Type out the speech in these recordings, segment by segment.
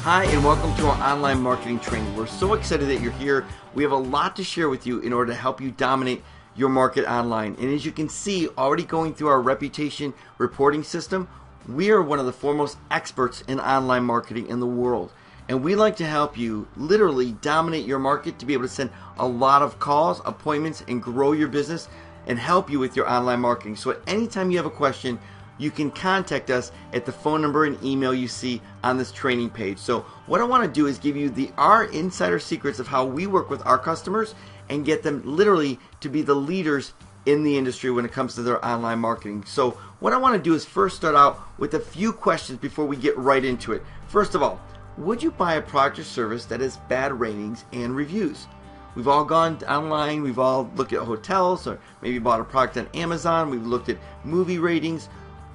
Hi, and welcome to our online marketing training. We're so excited that you're here. We have a lot to share with you in order to help you dominate your market online. And as you can see, already going through our reputation reporting system, we are one of the foremost experts in online marketing in the world. And we like to help you literally dominate your market to be able to send a lot of calls, appointments, and grow your business and help you with your online marketing. So at any time you have a question, you can contact us at the phone number and email you see on this training page. So what I want to do is give you our insider secrets of how we work with our customers and get them literally to be the leaders in the industry when it comes to their online marketing. So what I want to do is first start out with a few questions before we get right into it. First of all, would you buy a product or service that has bad ratings and reviews? We've all gone online, we've all looked at hotels, or maybe bought a product on Amazon, we've looked at movie ratings.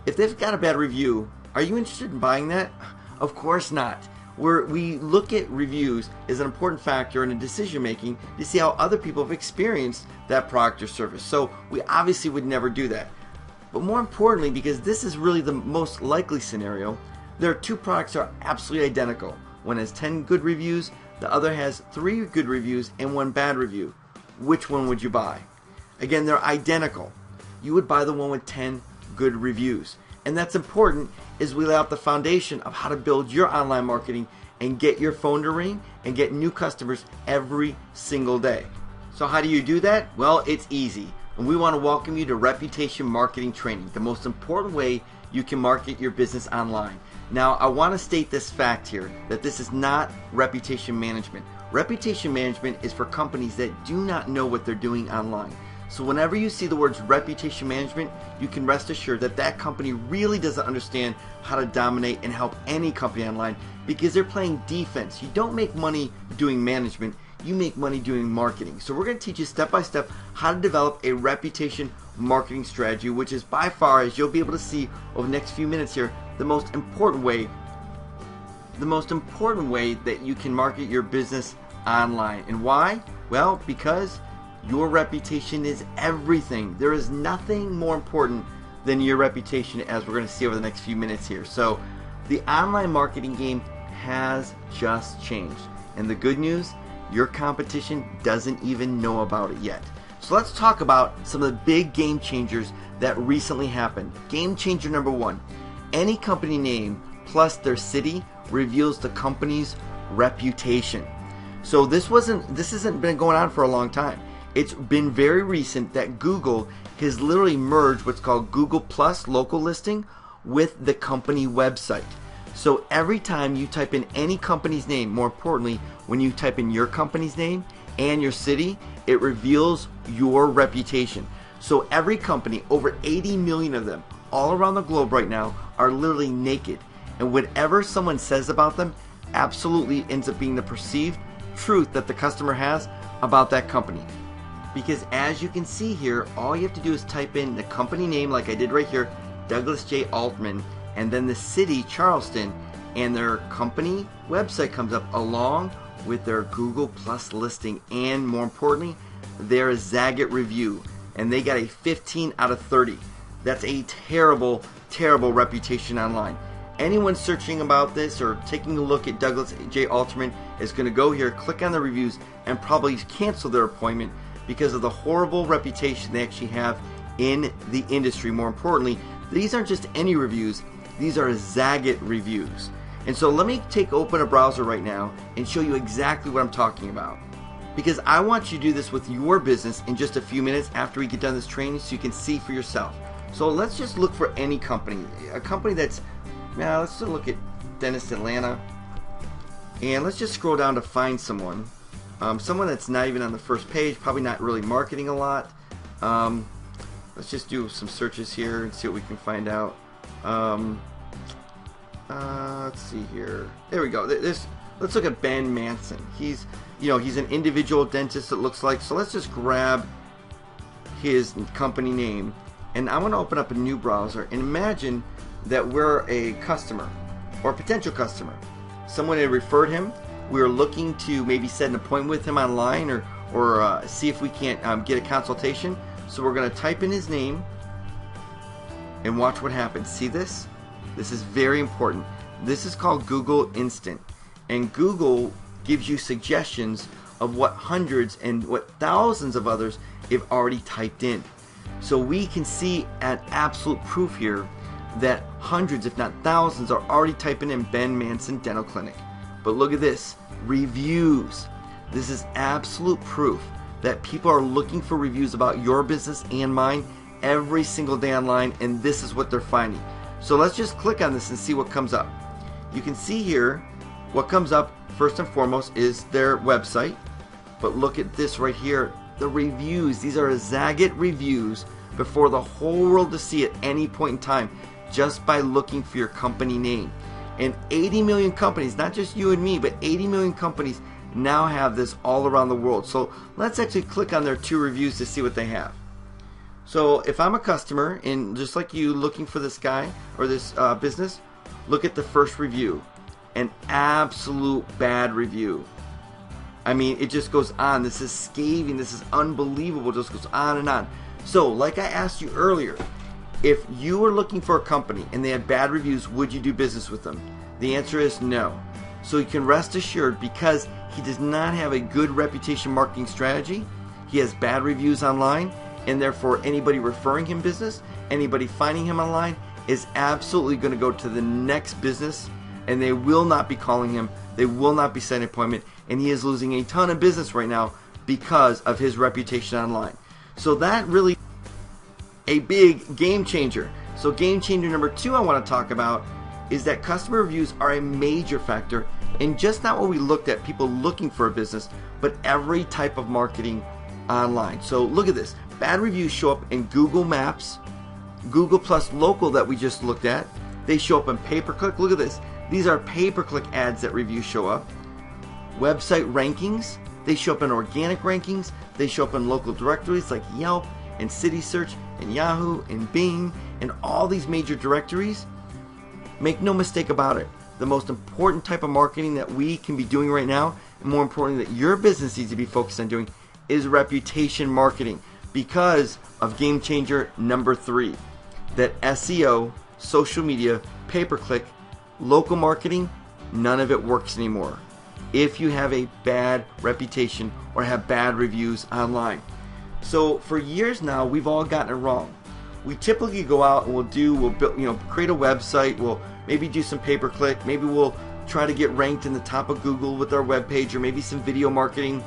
If they've got a bad review, are you interested in buying that? Of course not. We look at reviews as an important factor in a decision making to see how other people have experienced that product or service. So we obviously would never do that. But more importantly, because this is really the most likely scenario, there are two products that are absolutely identical. One has 10 good reviews, the other has 3 good reviews and 1 bad review. Which one would you buy? Again, they're identical. You would buy the one with 10 good reviews. And that's important as we lay out the foundation of how to build your online marketing and get your phone to ring and get new customers every single day. So how do you do that? Well, it's easy. And we want to welcome you to Reputation Marketing Training, the most important way you can market your business online. Now, I want to state this fact here, that this is not reputation management. Reputation management is for companies that do not know what they're doing online. So whenever you see the words reputation management, you can rest assured that that company really doesn't understand how to dominate and help any company online because they're playing defense. You don't make money doing management, you make money doing marketing. So we're going to teach you step by step how to develop a reputation marketing strategy, which is by far, as you'll be able to see over the next few minutes here, the most important way that you can market your business online. And why? Well, because your reputation is everything. There is nothing more important than your reputation, as we're going to see over the next few minutes here. So the online marketing game has just changed. And the good news, your competition doesn't even know about it yet. So let's talk about some of the big game changers that recently happened. Game changer number 1. Any company name plus their city reveals the company's reputation. So this hasn't been going on for a long time. It's been very recent that Google has literally merged what's called Google Plus local listing with the company website. So every time you type in any company's name, more importantly, when you type in your company's name and your city, it reveals your reputation. So every company, over 80 million of them, all around the globe right now, are literally naked. And whatever someone says about them absolutely ends up being the perceived truth that the customer has about that company. Because as you can see here, all you have to do is type in the company name like I did right here, Douglas J. Altman, and then the city, Charleston, and their company website comes up along with their Google Plus listing and, more importantly, their Zagat review. And they got a 15 out of 30. That's a terrible, terrible reputation online. Anyone searching about this or taking a look at Douglas J. Altman is going to go here, click on the reviews, and probably cancel their appointment because of the horrible reputation they actually have in the industry. More importantly, these aren't just any reviews, these are Zagat reviews. And so let me open a browser right now and show you exactly what I'm talking about. Because I want you to do this with your business in just a few minutes after we get done this training so you can see for yourself. So let's just look for any company. A company that's, now let's just look at Dentist Atlanta. And let's just scroll down to find someone. Someone that's not even on the first page, probably not really marketing a lot. Let's just do some searches here and see what we can find out. Let's see here. There we go. Let's look at Ben Manson. He's an individual dentist, it looks like. So let's just grab his company name, and I want to open up a new browser and imagine that we're a customer or a potential customer. Someone had referred him. We're looking to maybe set an appointment with him online or see if we can't get a consultation. So we're going to type in his name and watch what happens. See this? This is very important. This is called Google Instant. And Google gives you suggestions of what hundreds and what thousands of others have already typed in. So we can see an absolute proof here that hundreds, if not thousands, are already typing in Ben Manson Dental Clinic. But look at this, reviews. This is absolute proof that people are looking for reviews about your business and mine every single day online, and this is what they're finding. So let's just click on this and see what comes up. You can see here what comes up first and foremost is their website. But look at this right here, the reviews. These are Zagat reviews before the whole world to see at any point in time, just by looking for your company name. And 80 million companies, not just you and me, but 80 million companies now have this all around the world. So let's actually click on their 2 reviews to see what they have. So if I'm a customer, and just like you looking for this guy or this business, look at the first review. An absolute bad review. I mean, it just goes on. This is scathing. This is unbelievable. It just goes on and on. So like I asked you earlier, if you were looking for a company and they had bad reviews, would you do business with them? The answer is no. So you can rest assured, because he does not have a good reputation marketing strategy, he has bad reviews online, and therefore anybody referring him business, anybody finding him online, is absolutely going to go to the next business, and they will not be calling him, they will not be setting an appointment, and he is losing a ton of business right now because of his reputation online. So that really a big game changer. So game changer number 2 I want to talk about is that customer reviews are a major factor in just not what we looked at, people looking for a business, but every type of marketing online. So look at this. Bad reviews show up in Google Maps, Google Plus Local that we just looked at. They show up in pay-per-click. Look at this. These are pay-per-click ads that reviews show up. Website rankings. They show up in organic rankings. They show up in local directories like Yelp and City Search and Yahoo and Bing and all these major directories. Make no mistake about it. The most important type of marketing that we can be doing right now, and more importantly that your business needs to be focused on doing, is reputation marketing, because of game changer number 3, that SEO, social media, pay-per-click, local marketing, none of it works anymore if you have a bad reputation or have bad reviews online. So for years now, we've all gotten it wrong. We typically go out and we'll build, create a website, we'll maybe do some pay-per-click, maybe we'll try to get ranked in the top of Google with our web page, or maybe some video marketing.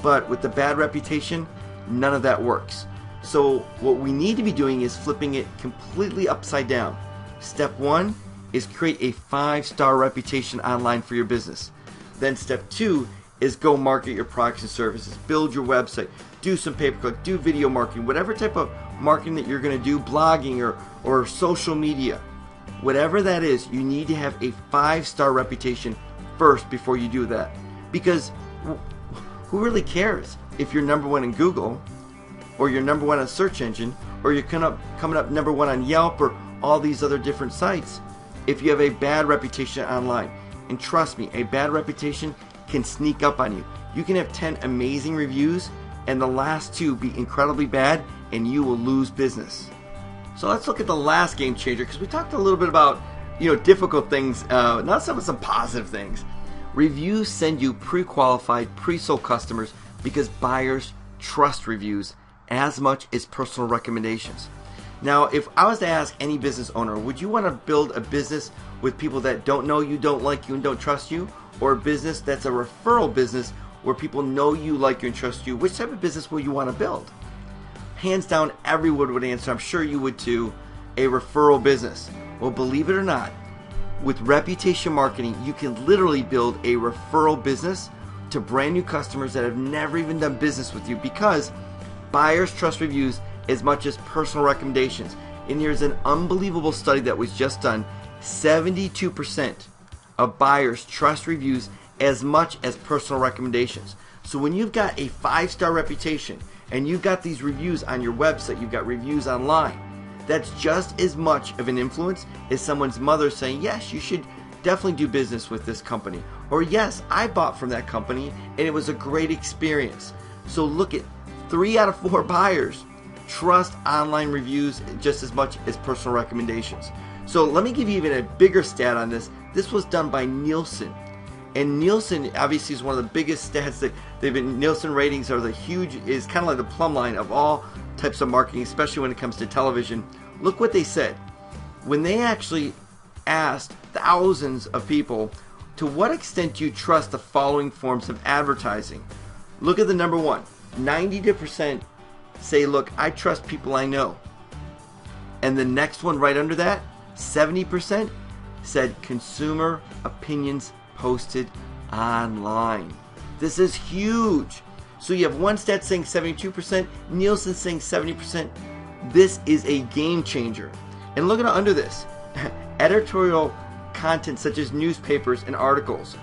But with the bad reputation, none of that works. So what we need to be doing is flipping it completely upside down. Step 1 is create a 5-star reputation online for your business. Then step 2 is go market your products and services, build your website, do some pay-per-click, do video marketing, whatever type of marketing that you're going to do, blogging or social media. Whatever that is, you need to have a 5-star reputation first before you do that. Because who really cares if you're number 1 in Google, or you're number 1 on search engine, or you're coming up number 1 on Yelp or all these other different sites if you have a bad reputation online? And trust me, a bad reputation can sneak up on you. You can have 10 amazing reviews and the last 2 be incredibly bad, and you will lose business. So let's look at the last game changer, because we talked a little bit about difficult things, not some positive things. Reviews send you pre-qualified, pre-sold customers because buyers trust reviews as much as personal recommendations. Now, if I was to ask any business owner, would you want to build a business with people that don't know you, don't like you, and don't trust you, or a business that's a referral business where people know you, like you, and trust you? Which type of business will you want to build? Hands down, everyone would answer, I'm sure you would too, a referral business. Well, believe it or not, with reputation marketing, you can literally build a referral business to brand new customers that have never even done business with you, because buyers trust reviews as much as personal recommendations. And here's an unbelievable study that was just done. 72% of buyers trust reviews as much as personal recommendations. So when you've got a 5-star reputation and you've got these reviews on your website, you've got reviews online, that's just as much of an influence as someone's mother saying, yes, you should definitely do business with this company, or yes, I bought from that company and it was a great experience. So look at 3 out of 4 buyers trust online reviews just as much as personal recommendations. So let me give you even a bigger stat on this. This was done by Nielsen. And Nielsen obviously is one of the biggest stats that they've been. Nielsen ratings are is kind of like the plumb line of all types of marketing, especially when it comes to television. Look what they said. When they actually asked thousands of people, to what extent do you trust the following forms of advertising? Look at the number one. 90% say, look, I trust people I know. And the next one right under that, 70% said consumer opinions posted online. This is huge. So you have one stat saying 72%, Nielsen saying 70%. This is a game changer. And look at under this. Editorial content such as newspapers and articles.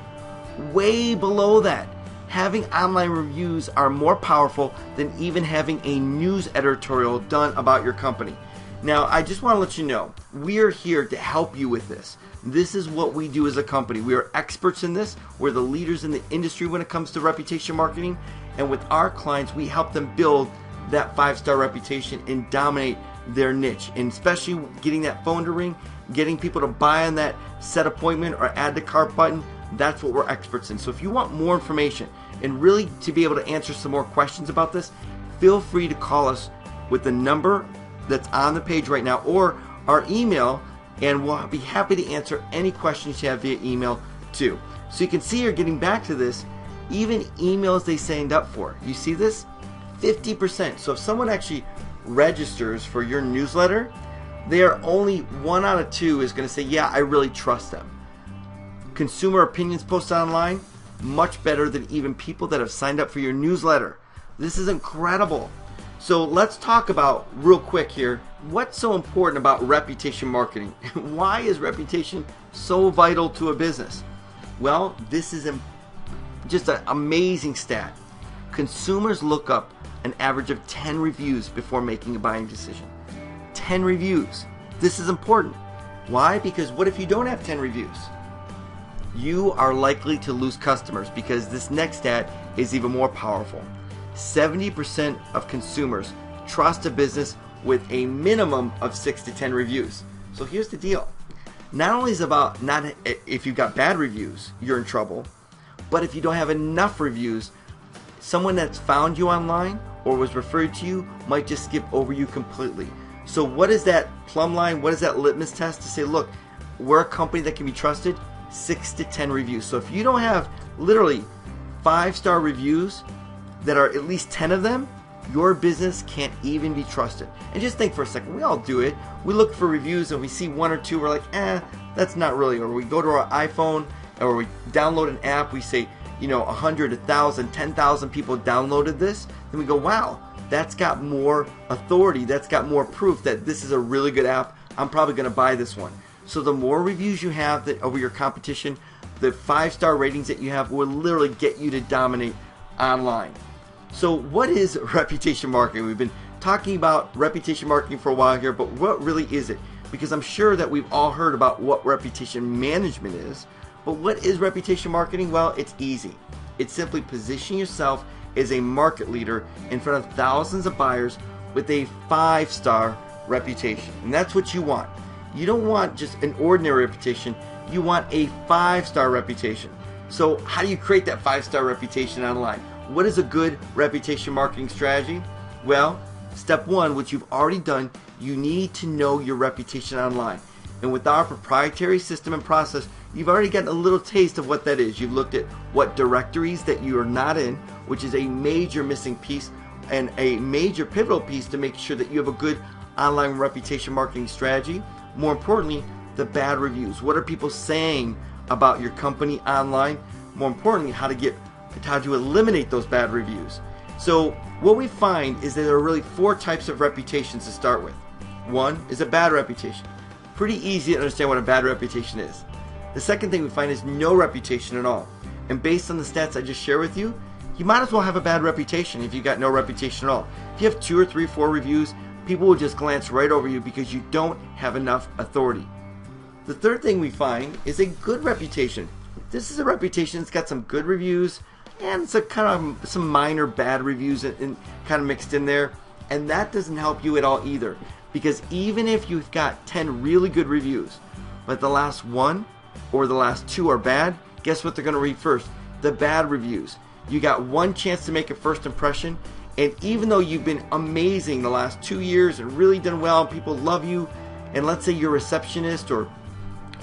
Way below that. Having online reviews are more powerful than even having a news editorial done about your company. Now, I just want to let you know, we are here to help you with this. This is what we do as a company. We are experts in this. We're the leaders in the industry when it comes to reputation marketing. And with our clients, we help them build that 5-star reputation and dominate their niche. And especially getting that phone to ring, getting people to buy on that set appointment or add to cart button, that's what we're experts in. So if you want more information and really to be able to answer some more questions about this, feel free to call us with the number that's on the page right now or our email, and we'll be happy to answer any questions you have via email too. So you can see here, getting back to this, even emails they signed up for. You see this? 50%. So if someone actually registers for your newsletter, they are only 1 out of 2 is going to say, yeah, I really trust them. Consumer opinions posted online, much better than even people that have signed up for your newsletter. This is incredible. So let's talk about, real quick here, what's so important about reputation marketing? Why is reputation so vital to a business? Well, this is just an amazing stat. Consumers look up an average of 10 reviews before making a buying decision. 10 reviews. This is important. Why? Because what if you don't have 10 reviews? You are likely to lose customers, because this next stat is even more powerful. 70% of consumers trust a business with a minimum of 6 to 10 reviews. So here's the deal. Not only is it about not if you've got bad reviews, you're in trouble, but if you don't have enough reviews, someone that's found you online or was referred to you might just skip over you completely. So what is that plumb line? What is that litmus test to say, look, we're a company that can be trusted? 6 to 10 reviews. So if you don't have literally 5-star reviews that are at least 10 of them, your business can't even be trusted. And just think for a second, we all do it. We look for reviews and we see 1 or 2, we're like, that's not really. Or we go to our iPhone or we download an app, we say, 100, 1,000, 10,000 people downloaded this. Then we go, wow, that's got more authority. That's got more proof that this is a really good app. I'm probably going to buy this one. So the more reviews you have over your competition, the 5-star ratings that you have will literally get you to dominate online. So what is reputation marketing? We've been talking about reputation marketing for a while here, but what really is it? Because I'm sure that we've all heard about what reputation management is, but what is reputation marketing? Well, it's easy. It's simply positioning yourself as a market leader in front of thousands of buyers with a 5-star reputation. And that's what you want. You don't want just an ordinary reputation. You want a 5-star reputation. So how do you create that 5-star reputation online? What is a good reputation marketing strategy? Well, step 1, which you've already done, you need to know your reputation online. And with our proprietary system and process, you've already gotten a little taste of what that is. You've looked at what directories that you are not in, which is a major missing piece and a major pivotal piece to make sure that you have a good online reputation marketing strategy. More importantly, the bad reviews. What are people saying about your company online? More importantly, how to eliminate those bad reviews. So what we find is that there are really 4 types of reputations to start with. 1 is a bad reputation. Pretty easy to understand what a bad reputation is. The second thing we find is no reputation at all. And based on the stats I just shared with you, you might as well have a bad reputation if you got no reputation at all. If you have 2 or 3, 4 reviews, people will just glance right over you because you don't have enough authority. The third thing we find is a good reputation. This is a reputation that's got some good reviews and some minor bad reviews and kind of mixed in there. And that doesn't help you at all either. Because even if you've got 10 really good reviews, but the last 1 or the last 2 are bad, guess what they're going to read first? The bad reviews. You got one chance to make a first impression, and even though you've been amazing the last 2 years and really done well, and people love you, and let's say your receptionist or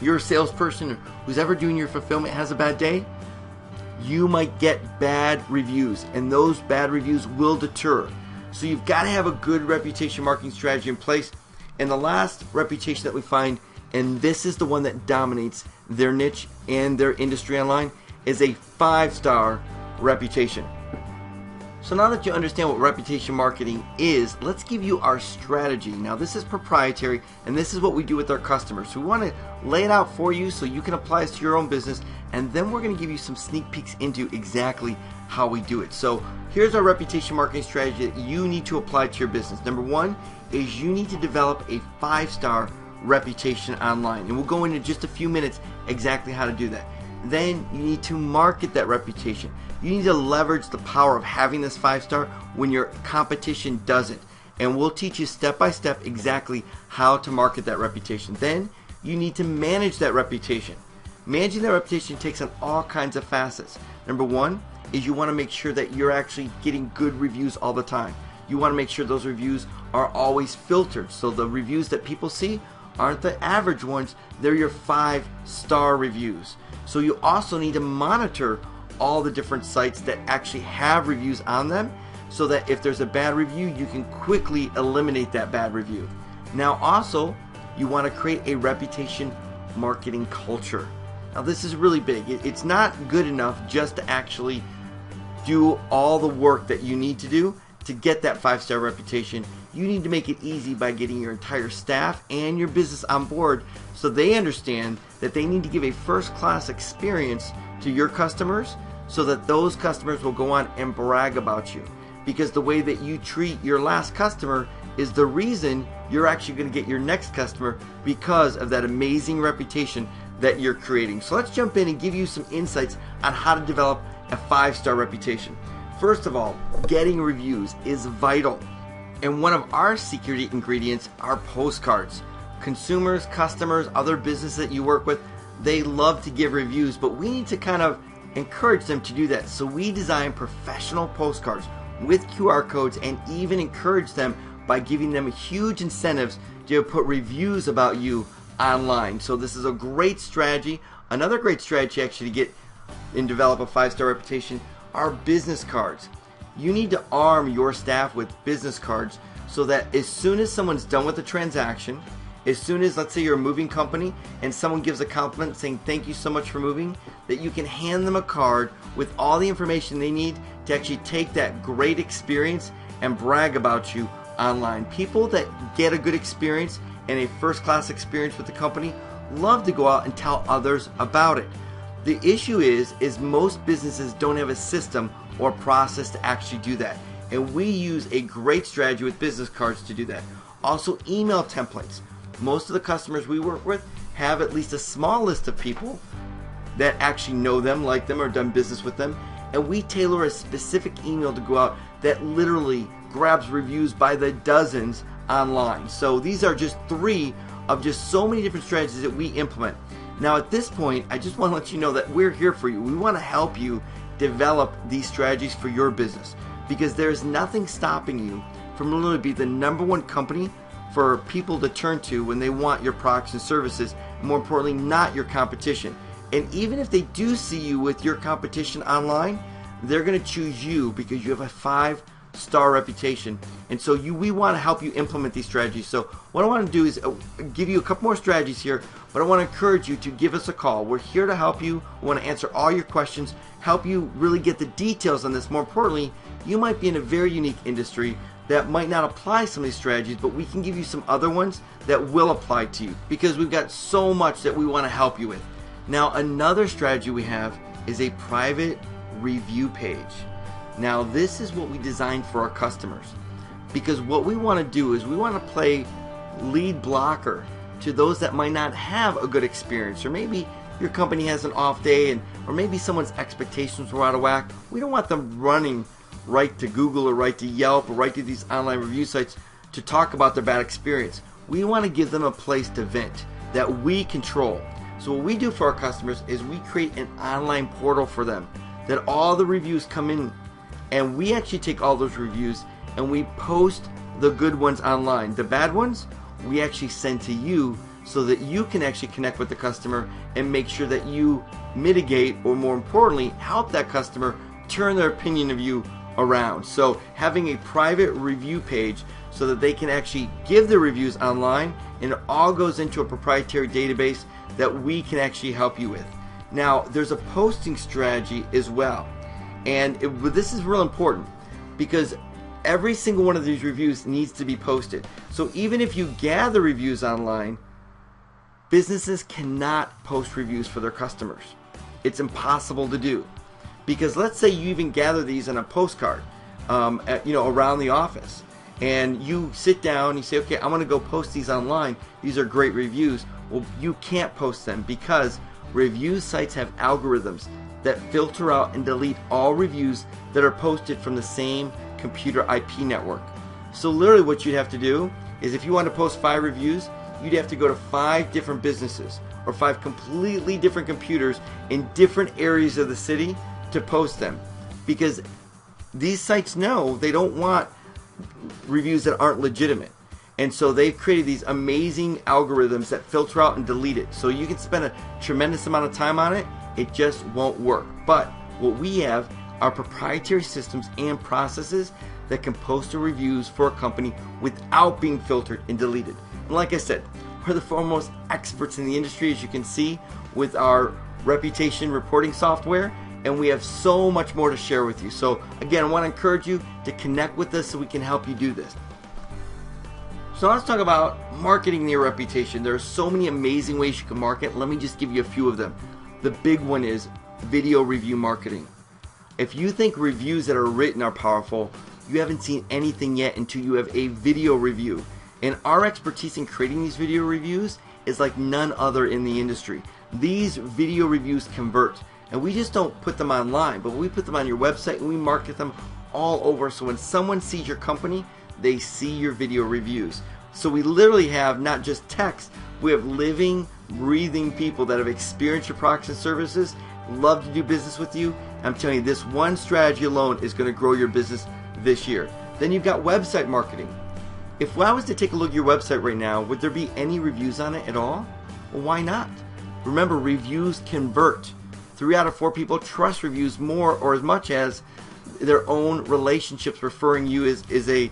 your salesperson who's ever doing your fulfillment has a bad day, you might get bad reviews, and those bad reviews will deter. So you've got to have a good reputation marketing strategy in place. And the last reputation that we find, and this is the one that dominates their niche and their industry online, is a 5-star reputation. So now that you understand what reputation marketing is, let's give you our strategy. Now this is proprietary, and this is what we do with our customers. So we want to lay it out for you so you can apply this to your own business, and then we're going to give you some sneak peeks into exactly how we do it. So here's our reputation marketing strategy that you need to apply to your business. Number one is you need to develop a 5-star reputation online, and we'll go into just a few minutes exactly how to do that. Then you need to market that reputation. You need to leverage the power of having this 5-star when your competition doesn't. And we'll teach you step by step exactly how to market that reputation. Then you need to manage that reputation. Managing that reputation takes on all kinds of facets. Number one is you want to make sure that you're actually getting good reviews all the time. You want to make sure those reviews are always filtered. So the reviews that people see aren't the average ones, they're your 5-star reviews. So you also need to monitor all the different sites that actually have reviews on them, so that if there's a bad review, you can quickly eliminate that bad review. Now also, you want to create a reputation marketing culture. Now this is really big. It's not good enough just to actually do all the work that you need to do to get that 5-star reputation. You need to make it easy by getting your entire staff and your business on board so they understand that they need to give a first-class experience to your customers, so that those customers will go on and brag about you. Because the way that you treat your last customer is the reason you're actually going to get your next customer, because of that amazing reputation that you're creating. So let's jump in and give you some insights on how to develop a 5-star reputation. First of all, getting reviews is vital. And one of our secret ingredients are postcards. Consumers, customers, other businesses that you work with, they love to give reviews, but we need to kind of encourage them to do that. So we design professional postcards with QR codes, and even encourage them by giving them huge incentives to put reviews about you online. So this is a great strategy. Another great strategy actually to get and develop a 5-star reputation are business cards. You need to arm your staff with business cards so that as soon as someone's done with the transaction, as soon as, let's say you're a moving company and someone gives a compliment saying thank you so much for moving, that you can hand them a card with all the information they need to actually take that great experience and brag about you online. People that get a good experience and a first-class experience with the company love to go out and tell others about it. The issue is most businesses don't have a system or process to actually do that. And we use a great strategy with business cards to do that. Also, email templates. Most of the customers we work with have at least a small list of people that actually know them, like them, or done business with them. And we tailor a specific email to go out that literally grabs reviews by the dozens online. So these are just 3 of just so many different strategies that we implement. Now at this point, I just want to let you know that we're here for you. We want to help you develop these strategies for your business, because there's nothing stopping you from literally being the #1 company for people to turn to when they want your products and services, and more importantly, not your competition. And even if they do see you with your competition online, they're going to choose you because you have a 5-star reputation. And so we want to help you implement these strategies. So what I want to do is give you a couple more strategies here, but I want to encourage you to give us a call. We're here to help you. We want to answer all your questions, help you really get the details on this. More importantly, you might be in a very unique industry that might not apply some of these strategies, but we can give you some other ones that will apply to you, because we've got so much that we want to help you with. Now, another strategy we have is a private review page. Now, this is what we designed for our customers, because what we want to do is we want to play lead blocker to those that might not have a good experience, or maybe your company has an off day, or maybe someone's expectations were out of whack. We don't want them running right to Google or right to Yelp or right to these online review sites to talk about their bad experience. We want to give them a place to vent that we control. So what we do for our customers is we create an online portal for them that all the reviews come in, and we actually take all those reviews and we post the good ones online. The bad ones we actually send to you so that you can actually connect with the customer and make sure that you mitigate, or more importantly, help that customer turn their opinion of you around. So having a private review page so that they can actually give their reviews online, and it all goes into a proprietary database that we can actually help you with. Now, there's a posting strategy as well, and this is real important because every single one of these reviews needs to be posted. So even if you gather reviews online, businesses cannot post reviews for their customers. It's impossible to do, because let's say you even gather these on a postcard, around the office, and you sit down and you say, okay, I'm going to go post these online. These are great reviews. Well, you can't post them because review sites have algorithms that filter out and delete all reviews that are posted from the same computer IP network. So literally what you'd have to do is, if you want to post 5 reviews, you'd have to go to 5 different businesses or 5 completely different computers in different areas of the city to post them, because these sites know they don't want reviews that aren't legitimate. And so they've created these amazing algorithms that filter out and delete it. So you can spend a tremendous amount of time on it, it just won't work. But what we have are proprietary systems and processes that can post the reviews for a company without being filtered and deleted. And like I said, we're the foremost experts in the industry, as you can see, with our reputation reporting software, and we have so much more to share with you. So again, I want to encourage you to connect with us so we can help you do this. So let's talk about marketing your reputation. There are so many amazing ways you can market. Let me just give you a few of them. The big one is video review marketing. If you think reviews that are written are powerful, you haven't seen anything yet until you have a video review. And our expertise in creating these video reviews is like none other in the industry. These video reviews convert, and we just don't put them online, but we put them on your website and we market them all over. So when someone sees your company, they see your video reviews. So we literally have not just text, we have living, breathing people that have experienced your products and services, love to do business with you. I'm telling you, this one strategy alone is going to grow your business this year. Then you've got website marketing. If I was to take a look at your website right now, would there be any reviews on it at all? Well, why not? Remember, reviews convert. 3 out of 4 people trust reviews more or as much as their own relationships referring you as a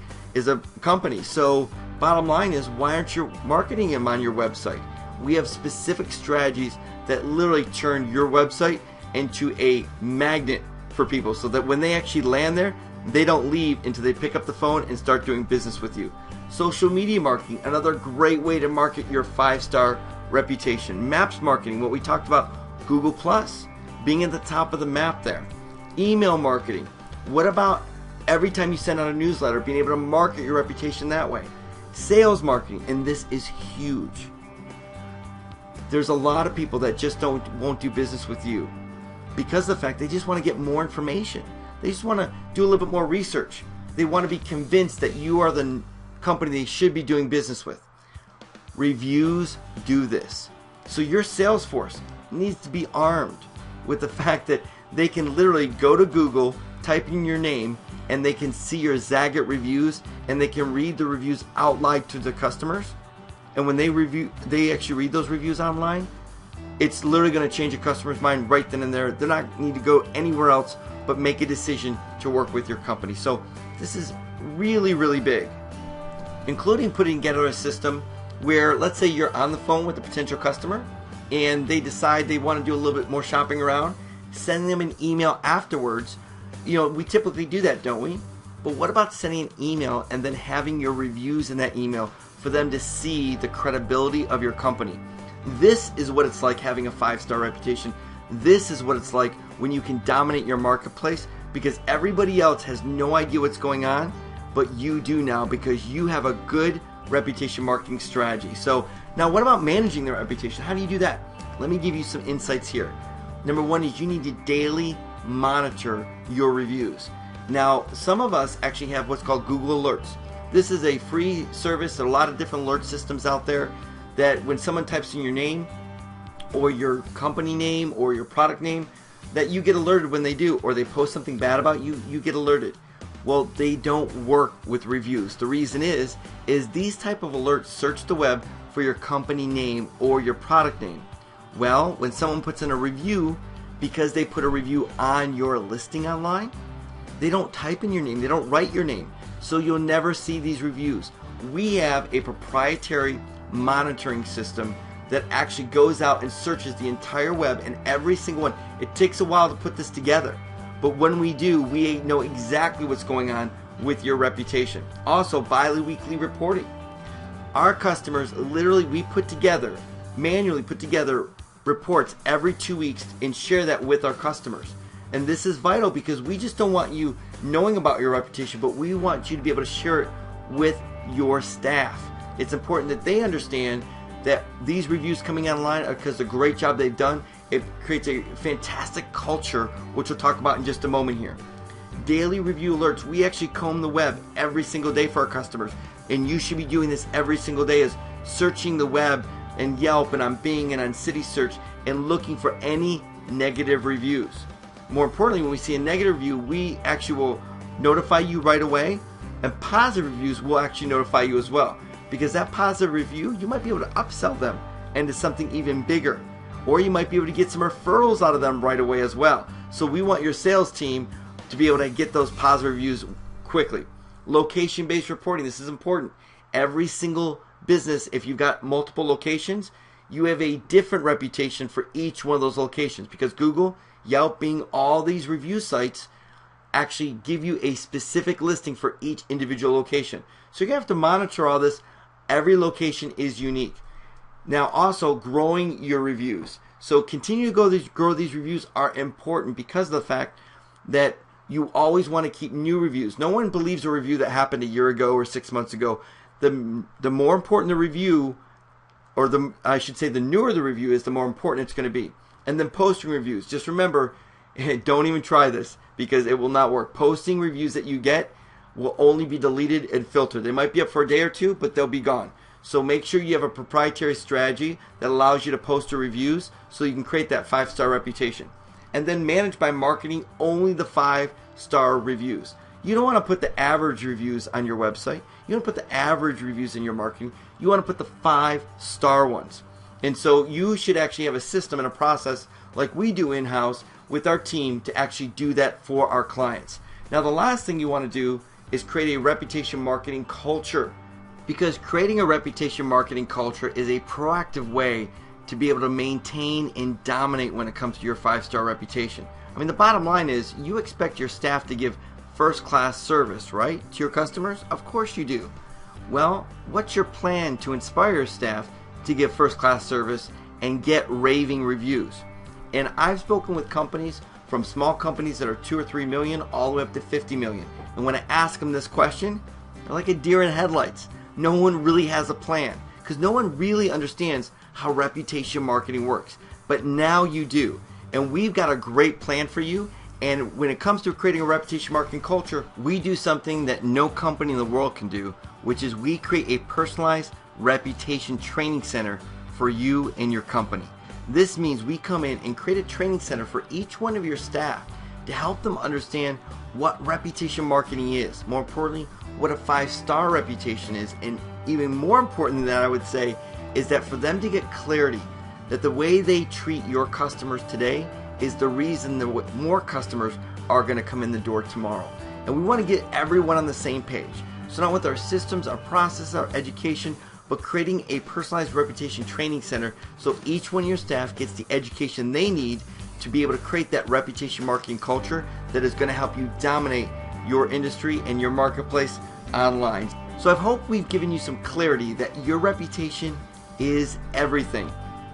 company. So bottom line is, why aren't you marketing them on your website? We have specific strategies that literally turn your website into a magnet for people, so that when they actually land there, they don't leave until they pick up the phone and start doing business with you. Social media marketing, another great way to market your 5-star reputation. Maps marketing, what we talked about, Google Plus, being at the top of the map there. Email marketing, what about every time you send out a newsletter, being able to market your reputation that way? Sales marketing, and this is huge. There's a lot of people that just won't do business with you because of the fact they just want to get more information. They just want to do a little bit more research. They want to be convinced that you are the company they should be doing business with. Reviews do this. So your sales force needs to be armed with the fact that they can literally go to Google, type in your name, and they can see your Zagat reviews, and they can read the reviews out loud to the customers. And when they actually read those reviews online, it's literally going to change a customer's mind right then and there. They're not need to go anywhere else but make a decision to work with your company. So this is really, really big, including putting together a system where, let's say you're on the phone with a potential customer and they decide they want to do a little bit more shopping around, sending them an email afterwards. You know, we typically do that, don't we? But what about sending an email and then having your reviews in that email for them to see the credibility of your company? This is what it's like having a 5-star reputation. This is what it's like when you can dominate your marketplace, because everybody else has no idea what's going on, but you do now, because you have a good reputation marketing strategy. So now, what about managing their reputation? How do you do that? Let me give you some insights here. Number one is you need to daily monitor your reviews. Now, some of us actually have what's called Google Alerts. This is a free service. There are a lot of different alert systems out there that when someone types in your name or your company name or your product name, that you get alerted when they do, or they post something bad about you, you get alerted. Well, they don't work with reviews. The reason is these type of alerts search the web for your company name or your product name. Well, when someone puts in a review, because they put a review on your listing online, they don't type in your name, they don't write your name, so you'll never see these reviews. We have a proprietary monitoring system that actually goes out and searches the entire web and every single one. It takes a while to put this together, but when we do, we know exactly what's going on with your reputation. Also, bi-weekly reporting. Our customers, literally, we manually put together reports every 2 weeks and share that with our customers. And this is vital because we just don't want you knowing about your reputation, but we want you to be able to share it with your staff. It's important that they understand that these reviews coming online are because of the great job they've done. It creates a fantastic culture, which we'll talk about in just a moment here. Daily review alerts. We actually comb the web every single day for our customers, and you should be doing this every single day, is searching the web and Yelp and on Bing and on City Search and looking for any negative reviews. More importantly, when we see a negative review, we actually will notify you right away, and positive reviews will actually notify you as well, because that positive review, you might be able to upsell them into something even bigger, or you might be able to get some referrals out of them right away as well. So we want your sales team to be able to get those positive reviews quickly. Location-based reporting. This is important. Every single business, if you've got multiple locations, you have a different reputation for each one of those locations, because Google, Yelp, Bing, all these review sites actually give you a specific listing for each individual location. So you're going to have to monitor all this. Every location is unique. Now, also growing your reviews. So continue to grow these reviews are important because of the fact that you always want to keep new reviews. No one believes a review that happened a year ago or 6 months ago. The more important the review, or I should say the newer the review is, the more important it's going to be. And then posting reviews. Just remember, don't even try this because it will not work. Posting reviews that you get will only be deleted and filtered. They might be up for a day or two, but they'll be gone. So make sure you have a proprietary strategy that allows you to post your reviews so you can create that 5-star reputation. And then manage by marketing only the 5-star reviews. You don't want to put the average reviews on your website. You don't put the average reviews in your marketing. You want to put the 5-star ones. And so you should actually have a system and a process like we do in-house with our team to actually do that for our clients. Now, the last thing you want to do is create a reputation marketing culture, because creating a reputation marketing culture is a proactive way to be able to maintain and dominate when it comes to your 5-star reputation. I mean, the bottom line is you expect your staff to give first-class service, right, to your customers? Of course you do. Well, what's your plan to inspire your staff to give first-class service and get raving reviews? And I've spoken with companies, from small companies that are 2 or 3 million all the way up to 50 million. And when I ask them this question, they're like a deer in headlights. No one really has a plan because no one really understands how reputation marketing works. But now you do. And we've got a great plan for you. And when it comes to creating a reputation marketing culture, we do something that no company in the world can do, which is we create a personalized reputation training center for you and your company. This means we come in and create a training center for each one of your staff to help them understand what reputation marketing is. More importantly, what a 5-star reputation is. And even more important than that, I would say, is that for them to get clarity that the way they treat your customers today is the reason that more customers are going to come in the door tomorrow. And we want to get everyone on the same page. So not with our systems, our process, our education, but creating a personalized reputation training center so each one of your staff gets the education they need to be able to create that reputation marketing culture that is going to help you dominate your industry and your marketplace online. So I hope we've given you some clarity that your reputation is everything.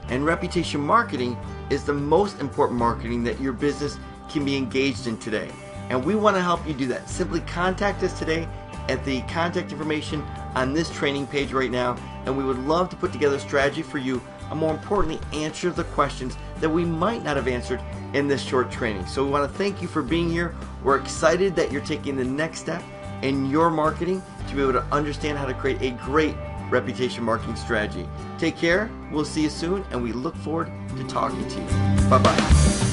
And reputation marketing is the most important marketing that your business can be engaged in today. And we want to help you do that. Simply contact us today at the contact information on this training page right now, and we would love to put together a strategy for you, and more importantly, answer the questions that we might not have answered in this short training. So we want to thank you for being here. We're excited that you're taking the next step in your marketing to be able to understand how to create a great reputation marketing strategy. Take care. We'll see you soon, and we look forward to talking to you. Bye-bye.